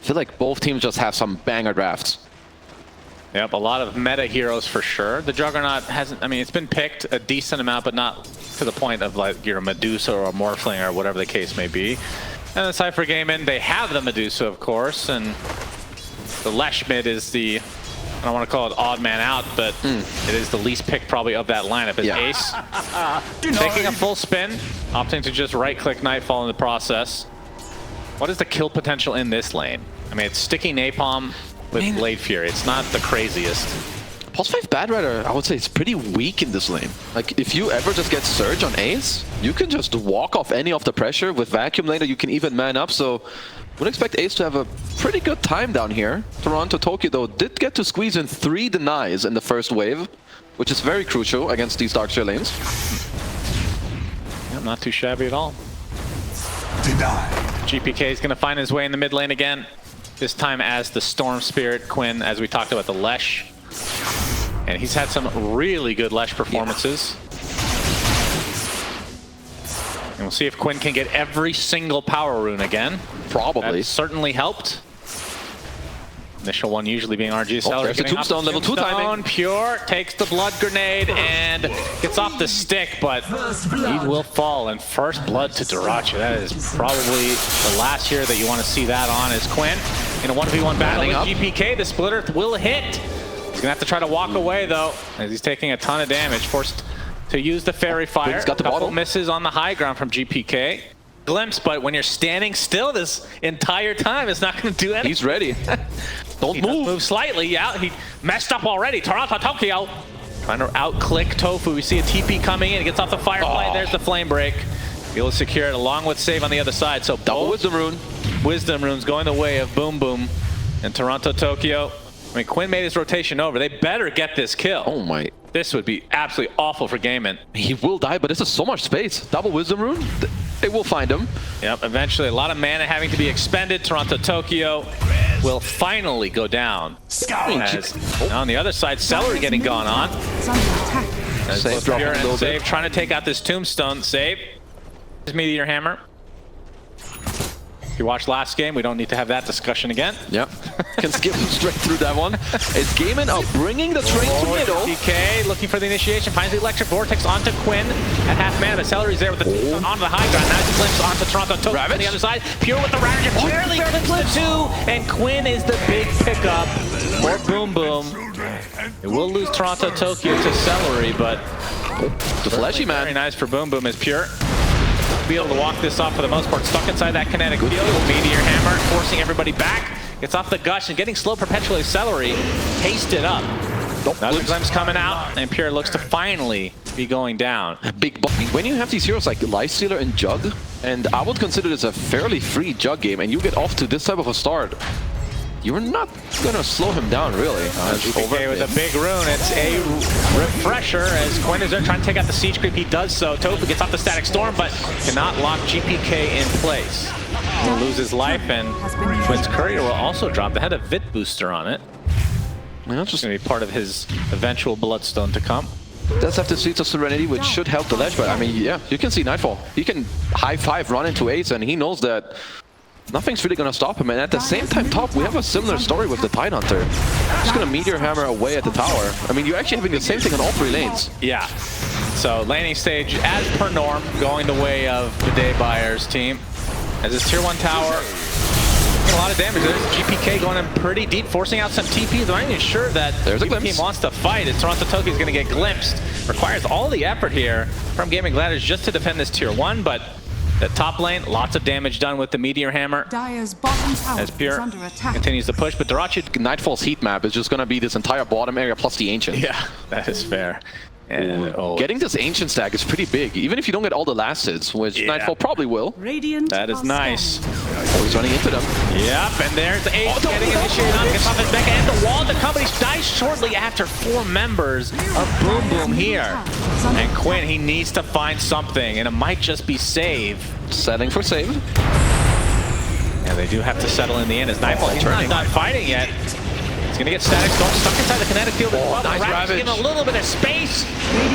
feel like both teams just have some banger drafts. Yep, a lot of meta heroes for sure. The Juggernaut hasn't, I mean, it's been picked a decent amount, but not to the point of like your Medusa or a Morphling or whatever the case may be. And aside for Gaimin, they have the Medusa, of course, and the Lesh mid is the, I don't want to call it odd man out, but it is the least picked probably of that lineup. It's Ace taking a full spin, opting to just right-click Nightfall in the process. What is the kill potential in this lane? I mean, it's sticking Napalm with Blade Fury. It's not the craziest. Pulse 5 Bad Rider, I would say, it's pretty weak in this lane. Like, if you ever just get Surge on Ace, you can just walk off any of the pressure. With Vacuum later, you can even man up, so would expect Ace to have a pretty good time down here. Toronto Tokyo, though, did get to squeeze in 3 denies in the first wave, which is very crucial against these Darkshire lanes. Yeah, not too shabby at all. Denied. GPK is going to find his way in the mid lane again. This time as the Storm Spirit Quinn, as we talked about the Lesh. And he's had some really good Lesh performances. And we'll see if Quinn can get every single power rune again. Probably. That certainly helped. Initial one usually being RG Seller. There's a Tombstone, level 2 timing. Pure takes the Blood Grenade and gets off the stick, but he will fall. And first blood to Dirachi. That is probably the last here that you want to see that on is Quinn. In a 1v1 battle with GPK, the splitter will hit. He's gonna have to try to walk away though, as he's taking a ton of damage. Forced to use the Fairy Fire. He's got the couple misses on the high ground from GPK. Glimpse, but when you're standing still this entire time, it's not gonna do anything. He's ready. Don't He move. does move slightly. Yeah, he messed up already. Toronto Tokyo trying to out-click Tofu. We see a TP coming in. He gets off the Firefly. There's the Flame Break. Able to secure it along with Save on the other side. So double Wisdom Rune. Wisdom Runes going the way of Boom Boom and Toronto Tokyo. I mean, Quinn made his rotation over. They better get this kill. Oh my. This would be absolutely awful for Gaimin. He will die, but this is so much space. Double Wisdom Rune. It will find him. Yep, eventually a lot of mana having to be expended. Toronto Tokyo will finally go down. As, on the other side, Celery getting gone on. Save, Pure and Save trying to take out this Tombstone. Save. His Meteor Hammer. If you watched last game, we don't need to have that discussion again. Yep. Can skip straight through that one. Is Gaimin bringing the train to middle? DK looking for the initiation. Finds the Electric Vortex onto Quinn at half mana. Celery's there with the onto the high ground. Now he flips onto Toronto Tokyo on the other side. Pure with the Ravage. Barely clips the 2. And Quinn is the big pickup for Boom Boom. It will lose Toronto Tokyo to Celery, but the fleshy man. Very nice for Boom Boom as Pure. Be able to walk this off for the most part. Stuck inside that kinetic field. Meteor Hammer forcing everybody back. Gets off the gush and getting slow perpetually. Celery taste it up. Another glimpse coming out, and Pure looks to finally be going down. Big when you have these heroes like Lifestealer and Jug, and I would consider this a fairly free Jug game, and you get off to this type of a start, you're not gonna slow him down, really. Okay, with a big rune, it's a refresher as Quinn is there trying to take out the siege creep. He does so. Tofu gets off the Static Storm, but cannot lock GPK in place. He'll lose his life, and Quinn's Courier will also drop. They had a Vit booster on it. That's just gonna be part of his eventual Bloodstone to come. Does have the Seeds of Serenity, which should help the Ledge, but I mean, yeah, you can see Nightfall. He can high five, run into Ace, and he knows that nothing's really going to stop him. And at the same time, top, we have a similar story with the Tidehunter. Just going to Meteor Hammer away at the tower. I mean, you're actually having the same thing on all 3 lanes. Yeah. So laning stage, as per norm, going the way of the Daybuyers team. As this tier 1 tower, a lot of damage. There's GPK going in pretty deep, forcing out some TPs. I'm not even sure that the team wants to fight. As Toronto Tokyo is going to get glimpsed. Requires all the effort here from Gaimin Gladiators just to defend this tier 1, but the top lane, lots of damage done with the Meteor Hammer. As Pure continues to push, but Dirachi... Nightfall's heat map is just going to be this entire bottom area plus the Ancient. Yeah, that is fair. And getting this Ancient stack is pretty big, even if you don't get all the last hits, which Nightfall probably will. That is nice. Oh, he's running into them. Yep, and there's Ace getting initiated on, gets off his back, and the wall of the company dies shortly after 4 members of Boom Boom here. And Quinn, he needs to find something, and it might just be Save. Setting for Save. And they do have to settle in the end as Nightfall, he's not done fighting yet. He's gonna get Static Storm stuck inside the kinetic field as well. Nice Ravage. Giving a little bit of space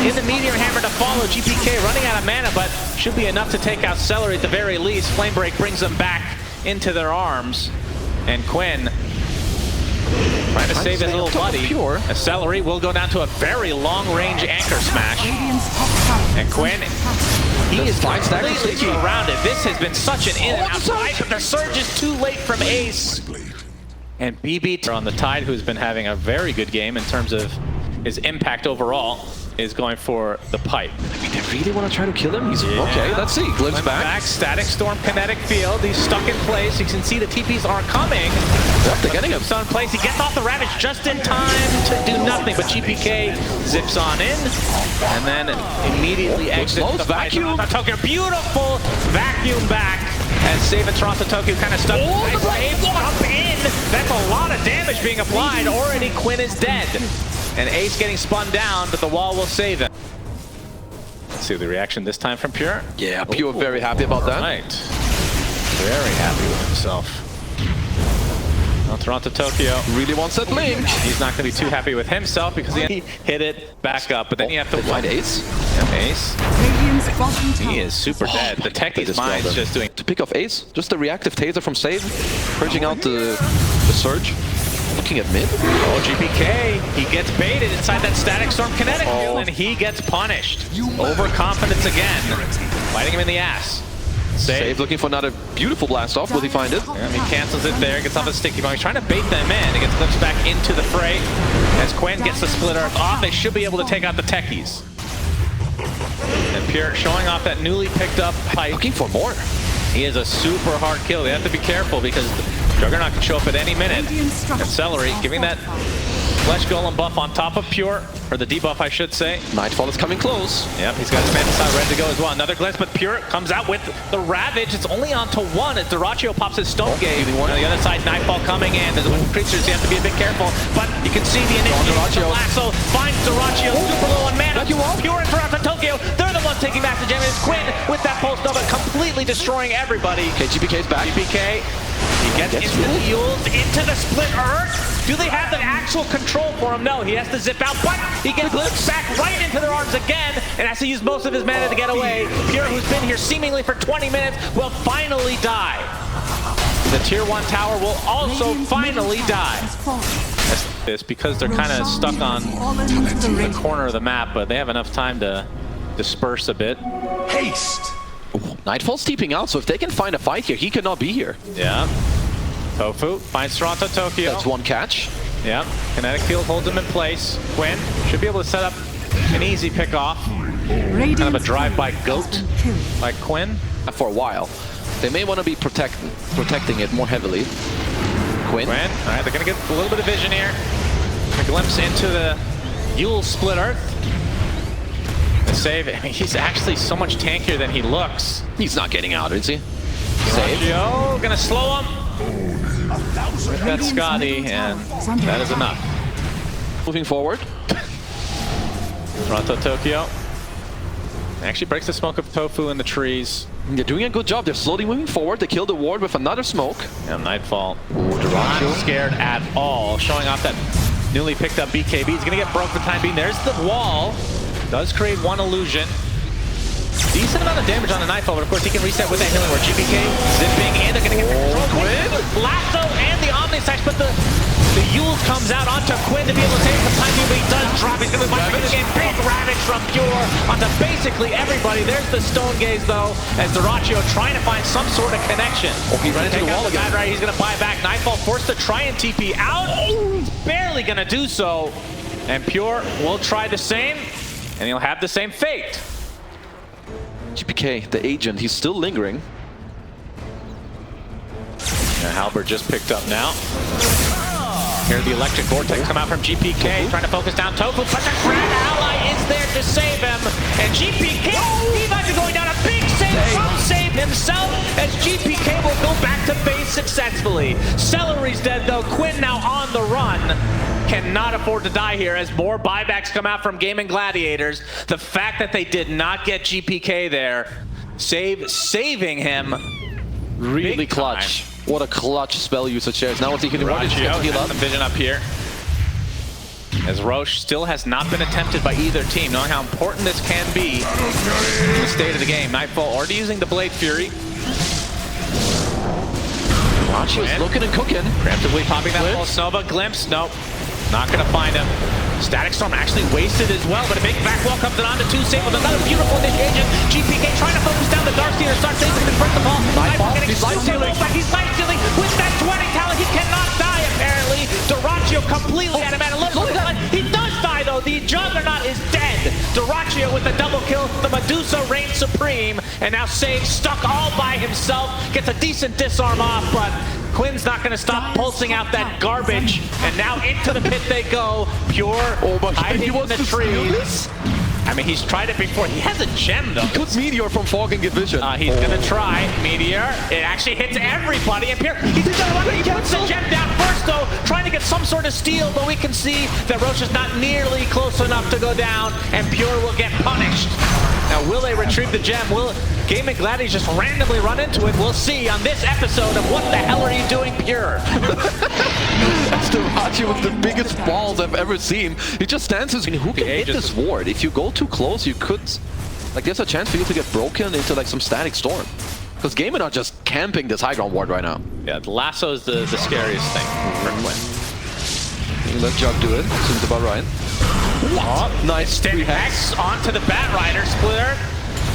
in the Meteor Hammer to follow. GPK running out of mana, but should be enough to take out Celery at the very least. Flame Break brings them back into their arms. And Quinn trying to save his little buddy. Pure. A Celery will go down to a very long-range anchor smash. And Quinn, he is completely surrounded. This has been such an in and out fight, but the surge is too late from Ace. And BB on the Tide, who's been having a very good game in terms of his impact overall, is going for the pipe. I mean, they really want to try to kill him? He's okay, let's see. Glimpse back. Static Storm kinetic field. He's stuck in place. You can see the TPs are coming. Yep, they're getting him. He's in place. He gets off the Ravage just in time to do nothing, but GPK zips on in and then immediately exits the vacuum. Tokyo, beautiful vacuum back as Save and Toronto Tokyo kind of stuck. Jump in. That's a lot of damage being applied. Already Quinn is dead. And Ace getting spun down, but the wall will save him. Let's see the reaction this time from Pure. Yeah, Pure very happy about that. Right. Very happy with himself. Well, Toronto Tokyo really wants that link. He's not going to be too happy with himself because he hit it back up, but then you have to find Ace. Yep, Ace. He is super dead. The Techie's mind's just doing... To pick off Ace, just a reactive taser from Save, purging out the surge. Looking at mid. Oh, GPK, he gets baited inside that Static Storm kinetic field, and he gets punished. Overconfidence again. Biting him in the ass. Save looking for another beautiful blast off. Will he find it? Yeah, he cancels it there, gets off his sticky bomb. He's trying to bait them in. He gets glimpsed back into the fray. As Quinn gets the Split Earth off, they should be able to take out the Techies. And Pure showing off that newly picked up pipe. Looking for more. He is a super hard kill. They have to be careful because Juggernaut can show up at any minute. And Celery giving that Flesh Golem buff on top of Pure, or the debuff I should say. Nightfall is coming close. Yep, he's got his Manticide ready to go as well. Another glimpse, but Pure comes out with the Ravage. It's only on to one as Dyrachyo pops his Stone Gate. On the other side, Nightfall coming in. There's a bunch of creatures, you have to be a bit careful. But you can see the initiation. Lasso finds Dyrachyo, super low on mana. Pure and Toronto Tokyo, they're the ones taking back the gem. It's Quinn with that Pulse Nova completely destroying everybody. Okay, GPK's back. GPK, he gets into the Yules, into the Split Earth. Do they have the actual control for him? No, he has to zip out, but he gets glimpsed back right into their arms again and has to use most of his mana to get away. Pure, who's been here seemingly for 20 minutes, will finally die. The Tier 1 tower will also finally die. This because they're kind of stuck on the corner of the map, but they have enough time to disperse a bit. Haste! Nightfall's TPing out, so if they can find a fight here, he cannot be here. Yeah. Tofu finds Toronto Tokyo. That's one catch. Yep. Kinetic Field holds him in place. Quinn should be able to set up an easy pick-off. Kind of a drive-by goat by Quinn. For a while. They may want to be protecting it more heavily. Quinn. All right, they're going to get a little bit of vision here. A glimpse into the Yule Split Earth. The save. I mean, he's actually so much tankier than he looks. He's not getting out, is he? Save. Going to slow him. With that Scotty, and that is enough. Moving forward. Toronto Tokyo actually breaks the smoke of Tofu in the trees. They're doing a good job. They're slowly moving forward. They killed the ward with another smoke. Yeah, Nightfall. Not scared at all. Showing off that newly picked up BKB. He's going to get broke for the time being. There's the wall. Does create one illusion. Decent amount of damage on the Nightfall, but of course he can reset with that healing where GPK zipping in. They're going to get the control. Quinn, Lasso, and the Omnisax, but the Yule comes out onto Quinn to be able to take some time, but he does drop. He's going to be fighting again. Big Ravage from Pure onto basically everybody. There's the Stone Gaze, though, as Dyrachyo trying to find some sort of connection. Oh, he ran into the wall again. Right, he's going to buy back. Nightfall forced to try and TP out. He's barely going to do so. And Pure will try the same, and he'll have the same fate. GPK, the agent, he's still lingering. Halberd just picked up now. Here the Electric Vortex come out from GPK, trying to focus down Tofu, but the Grand Ally is there to save him. And GPK, he might be going down a big save from Save himself, as GPK will go back to base successfully. Celery's dead though, Quinn now on the run. Cannot afford to die here as more buybacks come out from Gaimin Gladiators. The fact that they did not get GPK there, saving him really clutch. What a clutch spell usage there. Now what's he can heal up? Some vision up here. As Roche still has not been attempted by either team, knowing how important this can be in the state of the game. Nightfall already using the Blade Fury. Archie is looking and cooking. Preemptively popping that pulse Nova. Glimpse, nope. Not gonna find him. Static Storm actually wasted as well, but a big back wall comes on to 2 Sable. Another beautiful initiation. GPK trying to focus down the Darkseer, starts saving him first of all. He's life stealing. But he's life stealing with that 20 talent. He cannot die apparently. Dyrachyo completely out of mana. He does die though. The Juggernaut is dead. Dyrachyo with the double kill. The Medusa reigns supreme, and now Sage stuck all by himself. Gets a decent disarm off, but Quinn's not going to stop pulsing out that garbage, and now into the pit they go. Pure hiding in the trees. I mean, he's tried it before. He has a gem, though. He could Meteor from Fog and get vision. He's going to try Meteor. It actually hits everybody. And Pure, he's going to run. He puts the gem down first, though, trying to get some sort of steal, but we can see that Roche is not nearly close enough to go down, and Pure will get punished. Now, will they retrieve the gem? Will Gaimin Gladiators just randomly run into it? We'll see on this episode of What the Hell Are You Doing, Pure? That's Dyrachyo with the biggest balls I've ever seen. He just stands as, who can hit this ward? If you go too close, you could, like, there's a chance for you to get broken into like some Static Storm. Because Gaimin are just camping this high ground ward right now. Yeah, the lasso is the scariest thing for Quinn. You let Jug do it, seems about right. What? Nice. X onto the Batrider. Splitter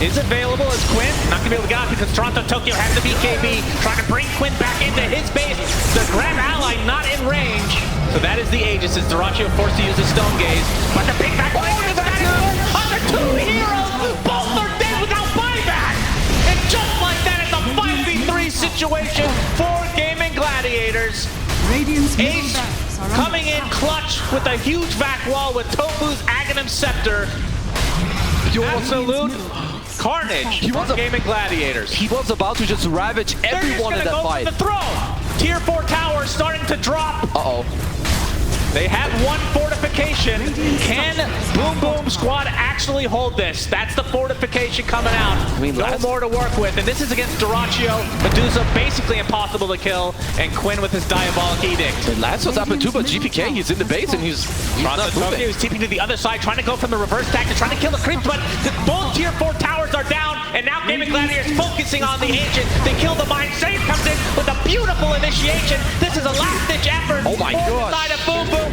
is available as Quinn. Not going to be able to get out because Toronto Tokyo has the BKB. Trying to bring Quinn back into his base. The Grand Ally not in range. So that is the Aegis as Dyrachyo forced to use his Stone Gaze. But the big back other 2 heroes. Both are dead without buyback. And just like that, it's a 5v3 situation for Gaimin Gladiators. Ace coming in clutch with a huge back wall with Tofu's Aghanim Scepter. Absolute carnage from Gaimin Gladiators. He was about to just ravage everyone in that fight. The throw. Tier 4 towers starting to drop. Uh-oh. They have one fortification. Can Boom Boom Squad actually hold this? That's the fortification coming out. I mean, no more to work with. And this is against Dyrachyo. Medusa basically impossible to kill. And Quinn with his Diabolic Edict. And that's what's happened too, but GPK, he's in the base and he's not moving. He's TPing to the other side, trying to go from the reverse tactic, trying to kill the creeps, but both tier 4 towers are down. And now Gaimin Gladiators focusing on the Ancient. They kill the Mind. Save comes in with a beautiful initiation. This is a last-ditch effort. Oh my gosh. Side of Boom Boom.